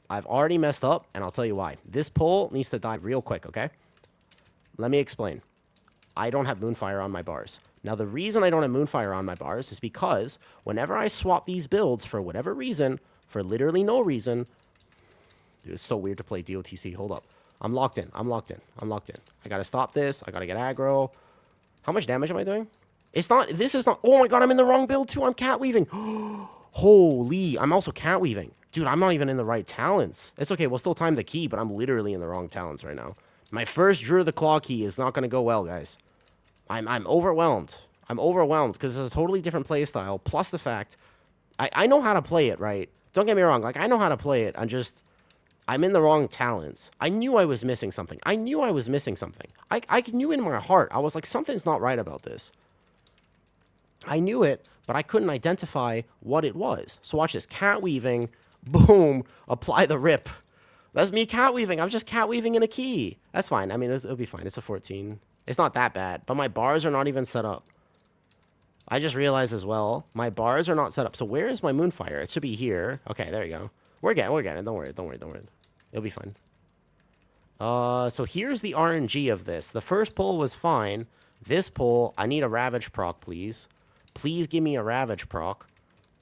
I've already messed up, and I'll tell you why. This pull needs to die real quick, okay? Let me explain. I don't have Moonfire on my bars. Now, the reason I don't have Moonfire on my bars is because whenever I swap these builds for whatever reason, for literally no reason... Dude, it's so weird to play DOTC. Hold up. I'm locked in. I'm locked in. I'm locked in. I gotta stop this. I gotta get aggro. How much damage am I doing? It's not... This is not... Oh my god, I'm in the wrong build too. I'm cat weaving. Holy. I'm also cat weaving. Dude, I'm not even in the right talents. It's okay. We'll still time the key, but I'm literally in the wrong talents right now. My first Druid of the Claw key is not going to go well, guys. I'm overwhelmed. I'm overwhelmed because it's a totally different play style. Plus the fact, I know how to play it, right? Don't get me wrong. Like, I know how to play it. I'm in the wrong talents. I knew I was missing something. I knew I was missing something. I knew in my heart. I was like, something's not right about this. I knew it, but I couldn't identify what it was. So watch this. Cat weaving. Boom. Apply the rip. That's me cat weaving. I'm just cat weaving in a key. That's fine. I mean, it'll be fine. It's a 14. It's not that bad. But my bars are not even set up. I just realized as well, my bars are not set up. So where is my Moonfire? It should be here. Okay, there you go. We're getting it. Don't worry. It'll be fine. So here's the RNG of this. The first pull was fine. This pull, I need a Ravage proc, please. Please give me a Ravage proc.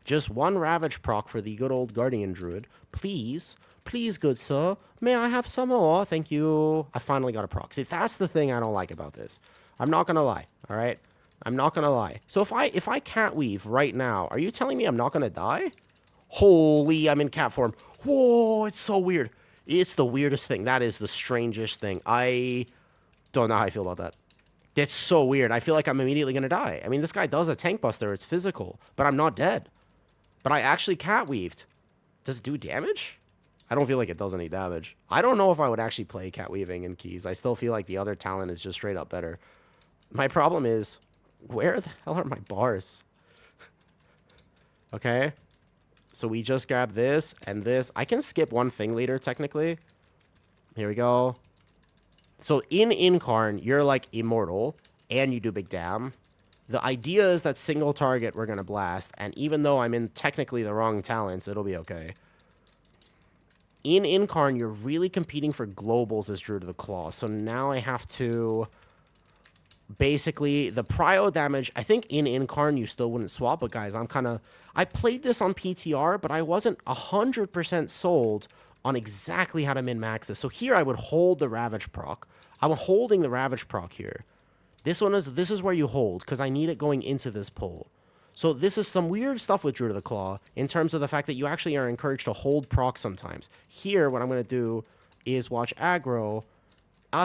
Just one Ravage proc for the good old Guardian Druid. Please. Please, good sir. May I have some more? Thank you. I finally got a proc. See, that's the thing I don't like about this. I'm not going to lie. All right? I'm not going to lie. So if I can't weave right now, are you telling me I'm not going to die? Holy, I'm in cat form. Whoa, it's so weird. It's the weirdest thing. That is the strangest thing. I don't know how I feel about that. It's so weird. I feel like I'm immediately going to die. I mean, this guy does a tank buster. It's physical. But I'm not dead. But I actually cat weaved. Does it do damage? I don't feel like it does any damage. I don't know if I would actually play cat weaving in keys. I still feel like the other talent is just straight up better. My problem is, where the hell are my bars? Okay. So we just grab this and this. I can skip one thing later, technically. Here we go. So in Incarn, you're like immortal and you do big dam. The idea is that single target we're going to blast. And even though I'm in technically the wrong talents, it'll be okay. In Incarn, you're really competing for globals as Druid of the Claw. So now I have to... Basically, the prio damage... I think in Incarn, you still wouldn't swap. But guys, I'm kind of... I played this on PTR, but I wasn't 100% sold on exactly how to min-max this. So here, I would hold the Ravage proc. I'm holding the Ravage proc here. This is where you hold, because I need it going into this pull. So this is some weird stuff with Druid of the Claw in terms of the fact that you actually are encouraged to hold proc sometimes. Here, what I'm going to do is watch aggro.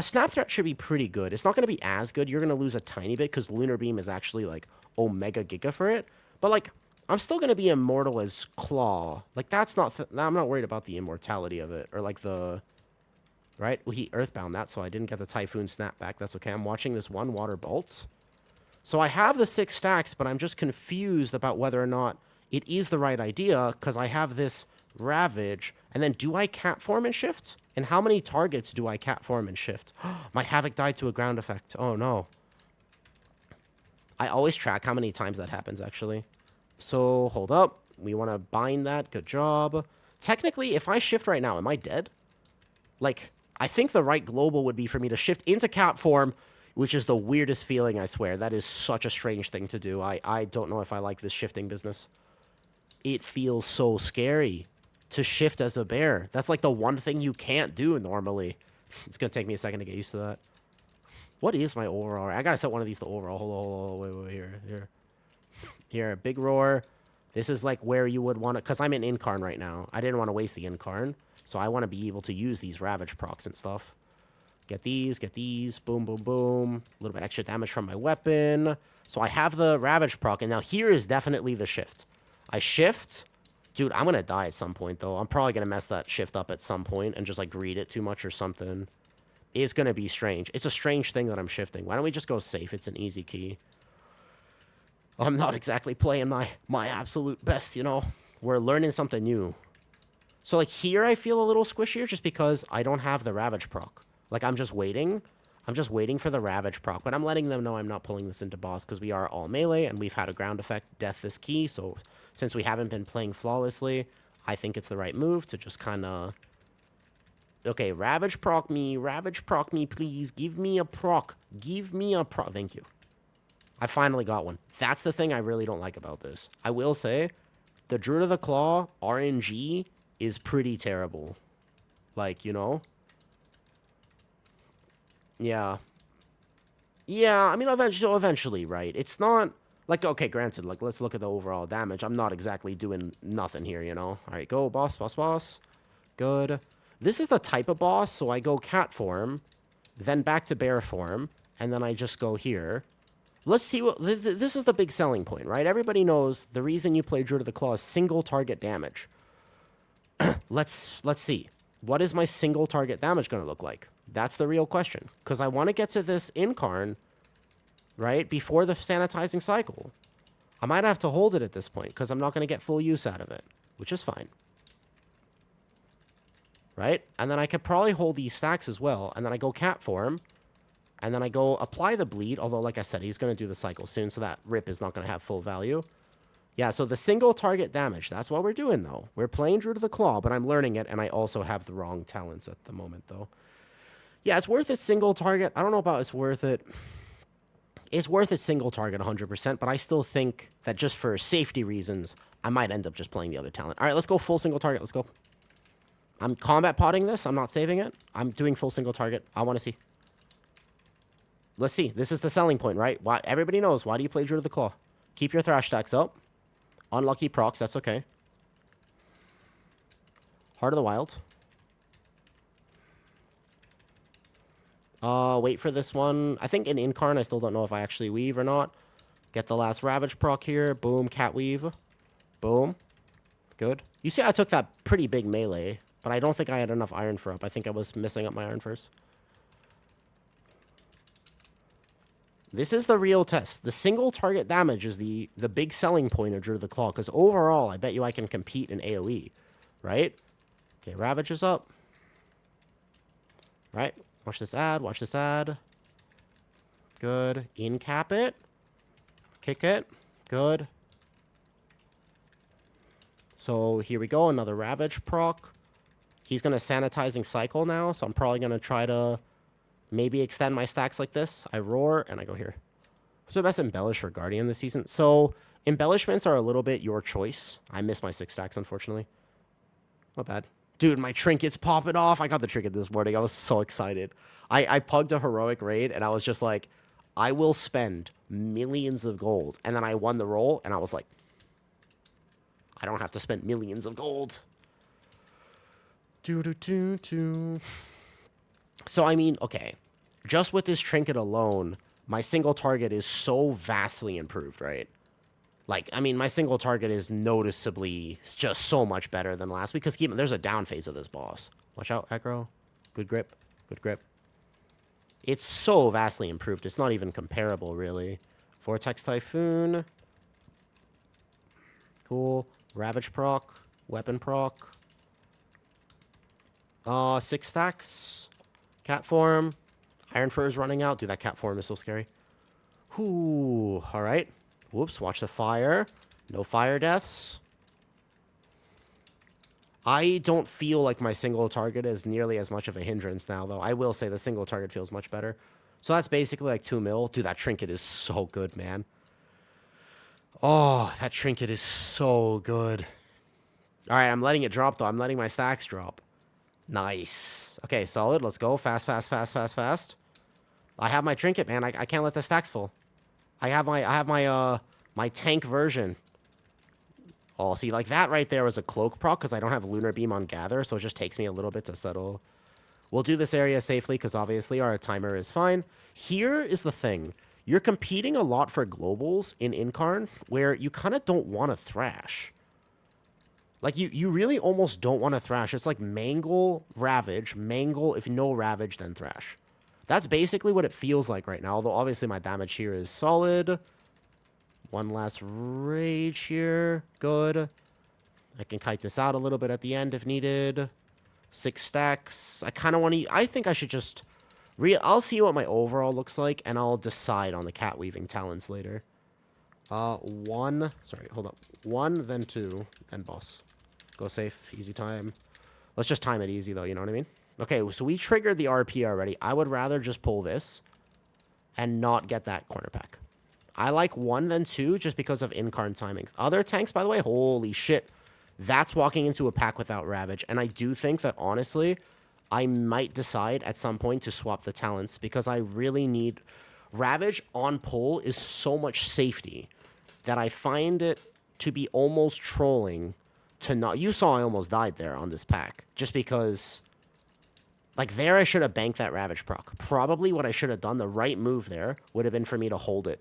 Snap Threat should be pretty good. It's not going to be as good. You're going to lose a tiny bit because Lunar Beam is actually like Omega Giga for it. But like, I'm still going to be immortal as Claw. Like, that's not... I'm not worried about the immortality of it. Or like the... Right? Well, he Earthbound that, so I didn't get the Typhoon Snapback. That's okay. I'm watching this one Water Bolt. So I have the 6 stacks, but I'm just confused about whether or not it is the right idea, because I have this Ravage, and then do I cat form and shift? And how many targets do I cat form and shift? My Havoc died to a ground effect. Oh, no. I always track how many times that happens, actually. So, hold up. We want to bind that. Good job. Technically, if I shift right now, am I dead? Like, I think the right global would be for me to shift into cat form, which is the weirdest feeling, I swear. That is such a strange thing to do. I don't know if I like this shifting business. It feels so scary to shift as a bear. That's like the one thing you can't do normally. It's going to take me a second to get used to that. What is my overall? I got to set one of these to overall. Hold on. Wait. Here, big roar. This is like where you would want to... Because I'm in Incarn right now. I didn't want to waste the Incarn. So I want to be able to use these Ravage procs and stuff. Get these. Boom, boom, boom. A little bit extra damage from my weapon. So I have the Ravage proc. And now here is definitely the shift. I shift. Dude, I'm going to die at some point, though. I'm probably going to mess that shift up at some point and just, like, greed it too much or something. It's going to be strange. It's a strange thing that I'm shifting. Why don't we just go safe? It's an easy key. I'm not exactly playing my absolute best, you know? We're learning something new. So, like, here I feel a little squishier just because I don't have the Ravage proc. Like, I'm just waiting. I'm just waiting for the Ravage proc. But I'm letting them know I'm not pulling this into boss because we are all melee and we've had a ground effect death this key. So, since we haven't been playing flawlessly, I think it's the right move to just kind of Okay, Ravage proc me, please. Give me a proc. Give me a proc. Thank you. I finally got one. That's the thing I really don't like about this. I will say, the Druid of the Claw RNG is pretty terrible. Like, you know? Yeah. Yeah, I mean, eventually, right? It's not... Like, okay, granted, like, let's look at the overall damage. I'm not exactly doing nothing here, you know? All right, go, boss, boss, boss. Good. This is the type of boss, so I go cat form, then back to bear form, and then I just go here. Let's see what... This is the big selling point, right? Everybody knows the reason you play Druid of the Claw is single target damage. Let's see. What is my single target damage going to look like? That's the real question. Because I want to get to this incarn, right, before the sanitizing cycle. I might have to hold it at this point, because I'm not going to get full use out of it, which is fine. Right? And then I could probably hold these stacks as well, and then I go cat form, and then I go apply the bleed, although, like I said, he's going to do the cycle soon, so that rip is not going to have full value. Yeah, so the single target damage, that's what we're doing, though. We're playing Druid of the Claw, but I'm learning it, and I also have the wrong talents at the moment, though. Yeah, it's worth it single target. I don't know about it's worth it. It's worth it single target 100%, but I still think that just for safety reasons, I might end up just playing the other talent. All right, let's go full single target. Let's go. I'm combat potting this. I'm not saving it. I'm doing full single target. I want to see. Let's see. This is the selling point, right? Why everybody knows. Why do you play Druid of the Claw? Keep your thrash stacks up. Unlucky procs. That's okay. Heart of the Wild. Wait for this one. I think in Incarn, I still don't know if I actually weave or not. Get the last Ravage proc here. Boom. Cat weave. Boom. Good. You see, I took that pretty big melee, but I don't think I had enough iron for up. I think I was missing up my iron first. This is the real test. The single target damage is the big selling point of Druid of the Claw, because overall, I bet you I can compete in AoE, right? Okay, Ravage is up. Right? Watch this ad. Watch this ad. Good. Incap it. Kick it. Good. So here we go. Another Ravage proc. He's going to sanitizing cycle now, so I'm probably going to try to maybe extend my stacks like this. I roar, and I go here. What's the best embellish for Guardian this season? So, embellishments are a little bit your choice. I missed my 6 stacks, unfortunately. Not bad. Dude, my trinket's popping off. I got the trinket this morning. I was so excited. I pugged a heroic raid, and I was just like, I will spend millions of gold. And then I won the roll, and I was like, I don't have to spend millions of gold. So, I mean, okay. Just with this trinket alone, my single target is so vastly improved, right? Like, I mean, my single target is noticeably just so much better than last week. Because there's a down phase of this boss. Watch out, aggro. Good grip. Good grip. It's so vastly improved. It's not even comparable, really. Vortex Typhoon. Cool. Ravage proc. Weapon proc. 6 stacks. Cat form. Iron Fur is running out. Dude, that cat form is so scary. Whoo. All right. Whoops. Watch the fire. No fire deaths. I don't feel like my single target is nearly as much of a hindrance now, though. I will say the single target feels much better. So that's basically like 2 mil. Dude, that trinket is so good, man. Oh, that trinket is so good. All right, I'm letting it drop, though. I'm letting my stacks drop. Nice. Okay, solid. Let's go. Fast, fast, fast, fast, fast. I have my trinket, man. I can't let the stacks full. I have my tank version. Oh, see, like that right there was a cloak proc because I don't have Lunar Beam on Gather, so it just takes me a little bit to settle. We'll do this area safely because obviously our timer is fine. Here is the thing. You're competing a lot for globals in Incarn where you kind of don't want to thrash. Like, you really almost don't want to thrash. It's like mangle, ravage, mangle. If no ravage, then thrash. That's basically what it feels like right now, although obviously my damage here is solid. One last rage here. Good. I can kite this out a little bit at the end if needed. 6 stacks. I kind of want to... I think I should just... I'll see what my overall looks like, and I'll decide on the cat weaving talents later. 1... Sorry, hold up. 1, then 2, then boss. Go safe. Easy time. Let's just time it easy, though. You know what I mean? Okay, so we triggered the RP already. I would rather just pull this and not get that corner pack. I like 1 than 2 just because of incarn timings. Other tanks, by the way, holy shit. That's walking into a pack without Ravage. And I do think that, honestly, I might decide at some point to swap the talents because I really need... Ravage on pull is so much safety that I find it to be almost trolling to not... You saw I almost died there on this pack just because... Like, there I should have banked that Ravage proc. Probably what I should have done, the right move there, would have been for me to hold it.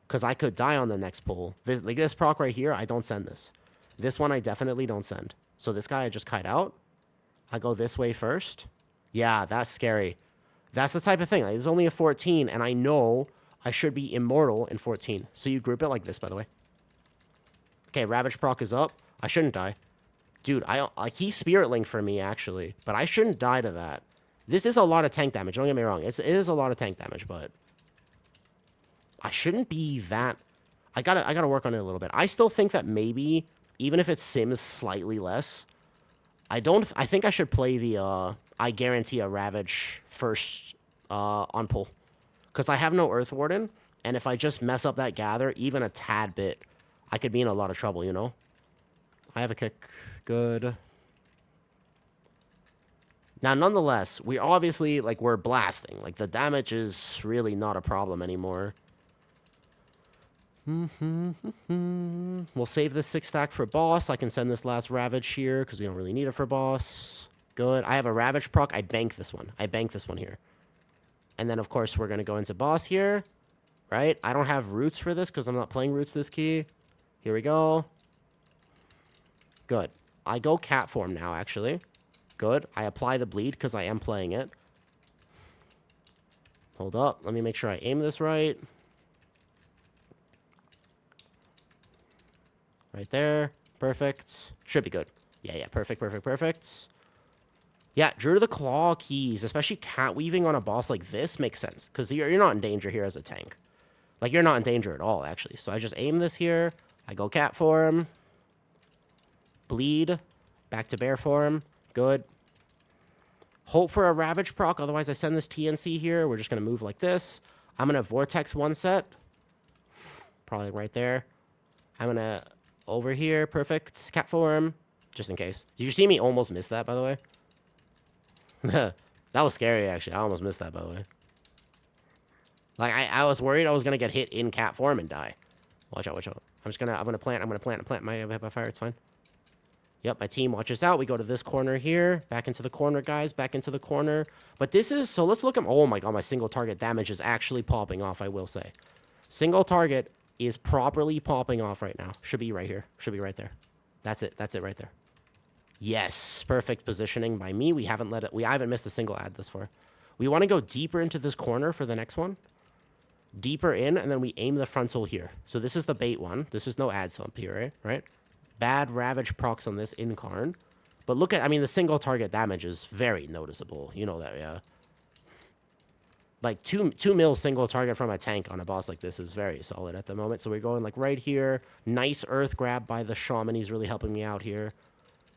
Because I could die on the next pull. Like, this proc right here, I don't send this. This one I definitely don't send. So this guy I just kite out. I go this way first. Yeah, that's scary. That's the type of thing. Like, there's only a 14, and I know I should be immortal in 14. So you group it like this, by the way. Okay, Ravage proc is up. I shouldn't die. Dude, he Spirit Link for me, actually. But I shouldn't die to that. This is a lot of tank damage. Don't get me wrong. It is a lot of tank damage, but... I shouldn't be that... I gotta work on it a little bit. I still think that maybe, even if it sims slightly less, I think I should play the, I guarantee a Ravage first, on pull. Because I have no Earth Warden, and if I just mess up that gather, even a tad bit, I could be in a lot of trouble, you know? I have a kick. Good. Now, nonetheless, we obviously, like, we're blasting. Like, the damage is really not a problem anymore. We'll save this 6-stack for boss. I can send this last Ravage here because we don't really need it for boss. Good. I have a Ravage proc. I bank this one. I bank this one here. And then, of course, we're going to go into boss here. Right? I don't have roots for this because I'm not playing roots this key. Here we go. Good. I go cat form now, actually. Good. I apply the bleed because I am playing it. Hold up. Let me make sure I aim this right. Right there. Perfect. Should be good. Yeah. Perfect. Yeah, Druid of the Claw keys, especially cat weaving on a boss like this, makes sense. Because you're not in danger here as a tank. Like, you're not in danger at all, actually. So I just aim this here. I go cat form. Bleed. Back to bear form. Good. Hope for a Ravage proc. Otherwise, I send this TNC here. We're just going to move like this. I'm going to Vortex one set. Probably right there. I'm going to... Over here, perfect. Cat form, just in case. Did you see me almost miss that, by the way? That was scary, actually. I almost missed that, by the way. Like, I was worried I was gonna get hit in cat form and die. Watch out. I'm gonna plant my fire. It's fine. Yep, my team watches out. We go to this corner here. Back into the corner, guys. Back into the corner. But this is... So let's look at... Oh, my God. My single target damage is actually popping off, I will say. Single target is properly popping off right now. Should be right here. Should be right there. That's it. That's it right there. Yes. Perfect positioning by me. We haven't missed a single ad this far. We want to go deeper into this corner for the next one. Deeper in, and then we aim the frontal here. So this is the bait one. This is no ad sump here, right? Bad Ravage procs on this incarn. But look at... I mean, the single target damage is very noticeable. You know that, yeah. Like, 2 mil single target from a tank on a boss like this is very solid at the moment. So we're going, like, right here. Nice earth grab by the shaman. He's really helping me out here.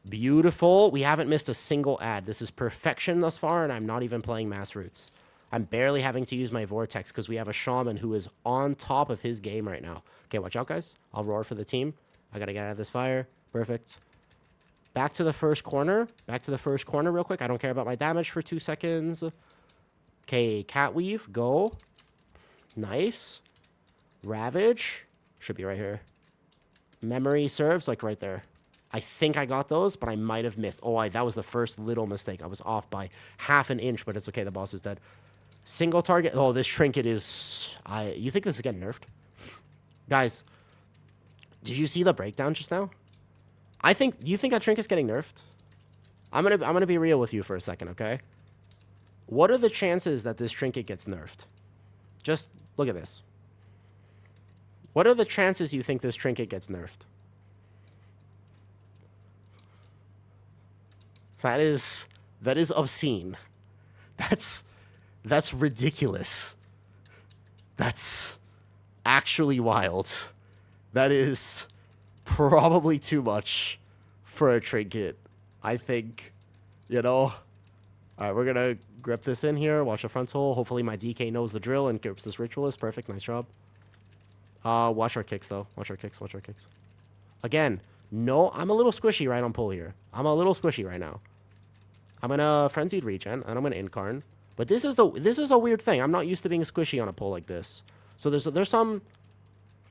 Beautiful. We haven't missed a single ad. This is perfection thus far, and I'm not even playing mass roots. I'm barely having to use my vortex because we have a shaman who is on top of his game right now. Okay, watch out, guys. I'll roar for the team. I got to get out of this fire. Perfect. Back to the first corner. Back to the first corner real quick. I don't care about my damage for 2 seconds. Okay, cat weave, go. Nice. Ravage. Should be right here. Memory serves, like right there. I think I got those, but I might have missed. Oh, that was the first little mistake. I was off by half an inch, but it's okay. The boss is dead. Single target. Oh, this trinket is... You think this is getting nerfed? Guys, did you see the breakdown just now? You think that trinket's getting nerfed? I'm gonna be real with you for a second, okay? What are the chances that this trinket gets nerfed? Just look at this. What are the chances you think this trinket gets nerfed? That is obscene. That's ridiculous. That's actually wild. That is probably too much for a trinket. I think, you know... All right, we're going to grip this in here. Watch the frontal. Hopefully my DK knows the drill and grips this Ritualist. Perfect. Nice job. Watch our kicks, though. Watch our kicks. Watch our kicks. Again, no, I'm a little squishy right on pull here. I'm a little squishy right now. I'm going to Frenzied Regen, and I'm going to Incarn. But this is a weird thing. I'm not used to being squishy on a pull like this. So there's some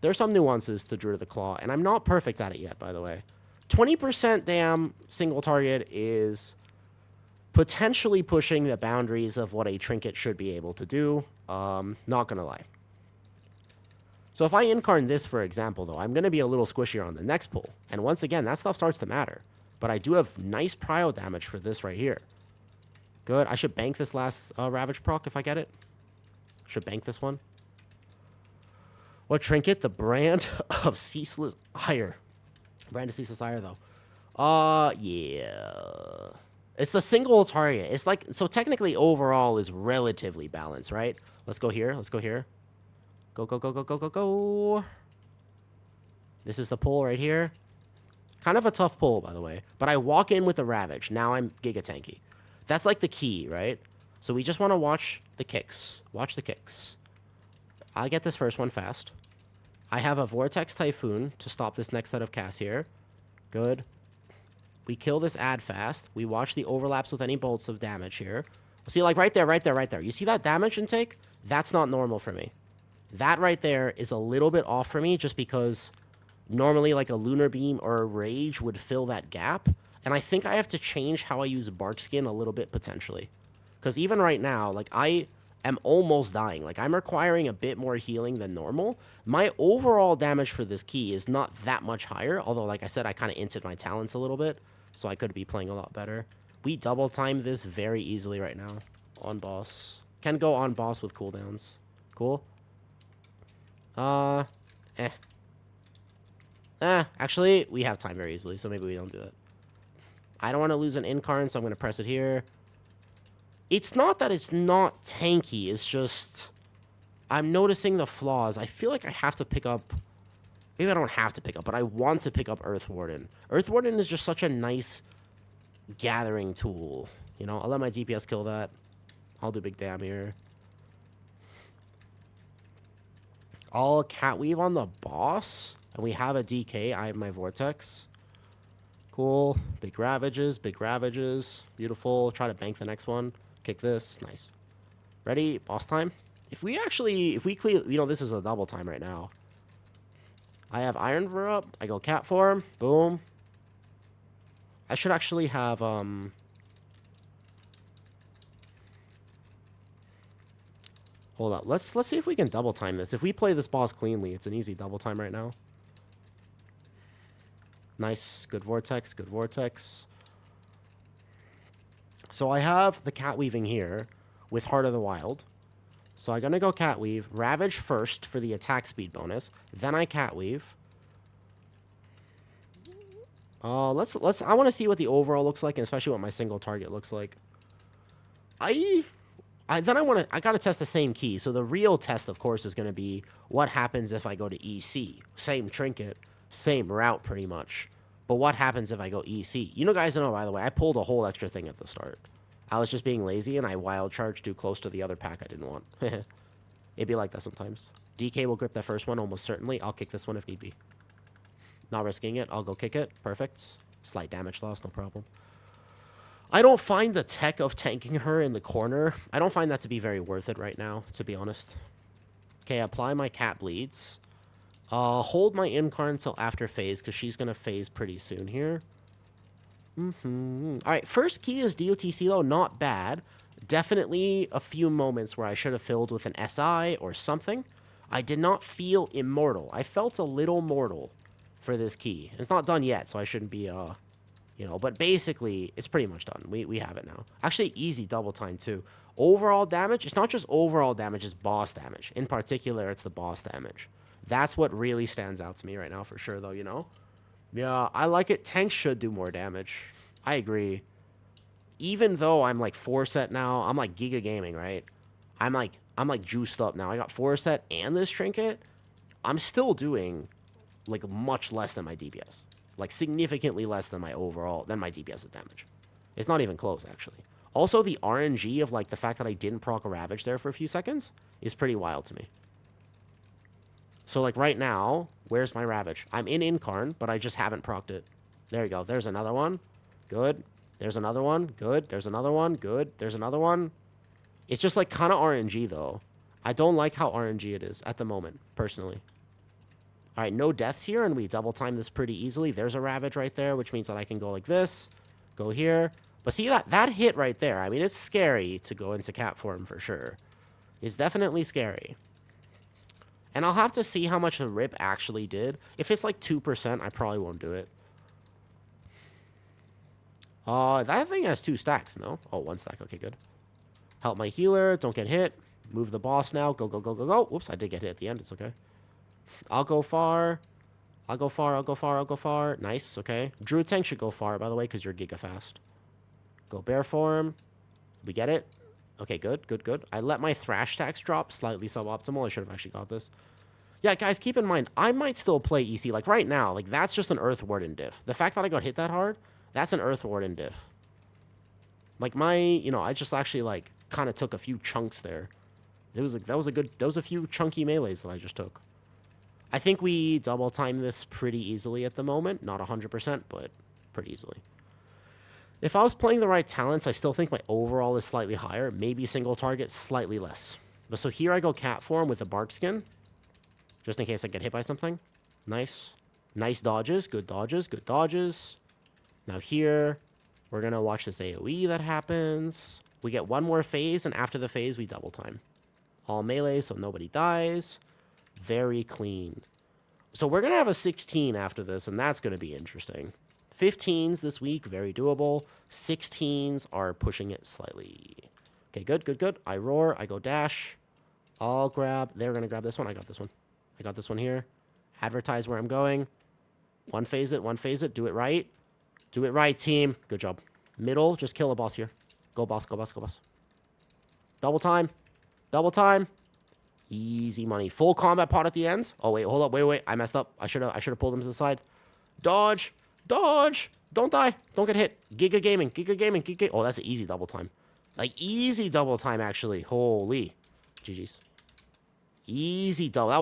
nuances to Druid of the Claw, and I'm not perfect at it yet, by the way. 20% damn single target is potentially pushing the boundaries of what a trinket should be able to do. Not gonna lie. So if I incarn this, for example, though, I'm gonna be a little squishier on the next pull. And once again, that stuff starts to matter. But I do have nice prio damage for this right here. Good. I should bank this last Ravage proc if I get it. Should bank this one. What trinket? The brand of Ceaseless Ire. Brand of Ceaseless Ire, though. Yeah. It's the single target. It's like, so technically overall is relatively balanced, right? Let's go here. Let's go here. Go, go, go, go, go, go, go. This is the pull right here. Kind of a tough pull, by the way. But I walk in with the Ravage. Now I'm Giga Tanky. That's like the key, right? So we just want to watch the kicks. Watch the kicks. I'll get this first one fast. I have a Vortex Typhoon to stop this next set of casts here. Good. We kill this ad fast. We watch the overlaps with any bolts of damage here. See, like right there, right there, right there. You see that damage intake? That's not normal for me. That right there is a little bit off for me just because normally like a Lunar Beam or a Rage would fill that gap. And I think I have to change how I use Bark Skin a little bit potentially. Because even right now, like I am almost dying. Like I'm requiring a bit more healing than normal. My overall damage for this key is not that much higher. Although, like I said, I kind of inted my talents a little bit. So I could be playing a lot better. We double time this very easily right now. On boss. Can go on boss with cooldowns. Cool. Actually, we have time very easily, so maybe we don't do that. I don't want to lose an Incarn, so I'm going to press it here. It's not that it's not tanky, it's just I'm noticing the flaws. I feel like I have to pick up, maybe I don't have to pick up, but I want to pick up Earth Warden. Earth Warden is just such a nice gathering tool. You know, I'll let my DPS kill that. I'll do big damn here. I'll Catweave on the boss, and we have a DK. I have my Vortex. Cool. Big Ravages, big Ravages. Beautiful. Try to bank the next one. Kick this. Nice. Ready? Boss time? If we clear, you know, this is a double time right now. I have Iron Ver up. I go Cat Form. Boom. I should actually have, hold up. Let's see if we can double time this. If we play this boss cleanly, it's an easy double time right now. Nice. Good Vortex. Good Vortex. So I have the Cat Weaving here with Heart of the Wild. So I'm going to go Cat Weave. Ravage first for the attack speed bonus. Then I Cat Weave. I want to see what the overall looks like, and especially what my single target looks like. I gotta test the same key. So the real test, of course, is gonna be what happens if I go to EC. Same trinket, same route pretty much. But what happens if I go EC? You know, guys know, by the way, I pulled a whole extra thing at the start. I was just being lazy and I wild charged too close to the other pack I didn't want. It'd be like that sometimes. DK will grip that first one almost certainly. I'll kick this one if need be. Not risking it. I'll go kick it. Perfect. Slight damage loss, no problem. I don't find the tech of tanking her in the corner, I don't find that to be very worth it right now, to be honest. Okay, apply my Cat Bleeds. Hold my Incarn until after phase, because she's going to phase pretty soon here. Alright, first key is DOTC, though. Not bad. Definitely a few moments where I should have filled with an SI or something. I did not feel immortal. I felt a little mortal for this key. It's not done yet, so I shouldn't be, you know, but basically, it's pretty much done. We have it now. Actually, easy double time, too. Overall damage, it's not just overall damage, it's boss damage. In particular, it's the boss damage. That's what really stands out to me right now, for sure, though, you know? Yeah, I like it. Tanks should do more damage. I agree. Even though I'm, like, 4-set now, I'm, like, Giga Gaming, right? I'm, like, juiced up now. I got 4-set and this trinket. I'm still doing, like, much less than my DPS. Like, significantly less than my overall, than my DPS of damage. It's not even close, actually. Also, the RNG of, like, the fact that I didn't proc a Ravage there for a few seconds is pretty wild to me. So, like, right now, where's my Ravage? I'm in Incarn, but I just haven't procced it. There you go. There's another one. Good. There's another one. Good. There's another one. Good. There's another one. It's just, like, kind of RNG, though. I don't like how RNG it is at the moment, personally. All right, no deaths here, and we double time this pretty easily. There's a Ravage right there, which means that I can go like this, go here. But see, that hit right there, I mean, it's scary to go into cat form for sure. It's definitely scary. And I'll have to see how much the rip actually did. If it's like 2%, I probably won't do it. That thing has 2 stacks, no? Oh, 1 stack, okay, good. Help my healer, don't get hit. Move the boss now, go, go, go, go, go. Whoops, I did get hit at the end, it's okay. I'll go far. I'll go far, I'll go far, I'll go far. Nice, okay. Druid tank should go far, by the way, because you're giga fast. Go bear form. We get it. Okay, good, good, good. I let my thrash stacks drop slightly suboptimal. I should have actually got this. Yeah, guys, keep in mind, I might still play EC. Like, right now, like, that's just an Earth Warden diff. The fact that I got hit that hard, that's an Earth Warden diff. Like, I just actually, like, kind of took a few chunks there. It was, like, that was a few chunky melees that I just took. I think we double time this pretty easily at the moment. Not 100%, but pretty easily. If I was playing the right talents, I still think my overall is slightly higher. Maybe single target, slightly less. But so here I go cat form with the bark skin. Just in case I get hit by something. Nice. Nice dodges. Good dodges. Good dodges. Now here, we're going to watch this AoE that happens. We get one more phase, and after the phase, we double time. All melee, so nobody dies. Very clean. So we're going to have a 16 after this, and that's going to be interesting. 15s this week, very doable. 16s are pushing it slightly. Okay, good, good, good. I roar. I go dash. I'll grab. They're going to grab this one. I got this one. I got this one here. Advertise where I'm going. One phase it, one phase it. Do it right. Do it right, team. Good job. Middle, just kill a boss here. Go boss, go boss, go boss. Double time. Double time. Easy money. Full combat pot at the end. Oh, wait, hold up. Wait, wait. I messed up. I should have pulled him to the side. Dodge. Dodge. Don't die. Don't get hit. Giga Gaming. Giga Gaming. Giga. Oh, that's an easy double time. Like, easy double time, actually. Holy. GG's. Easy double.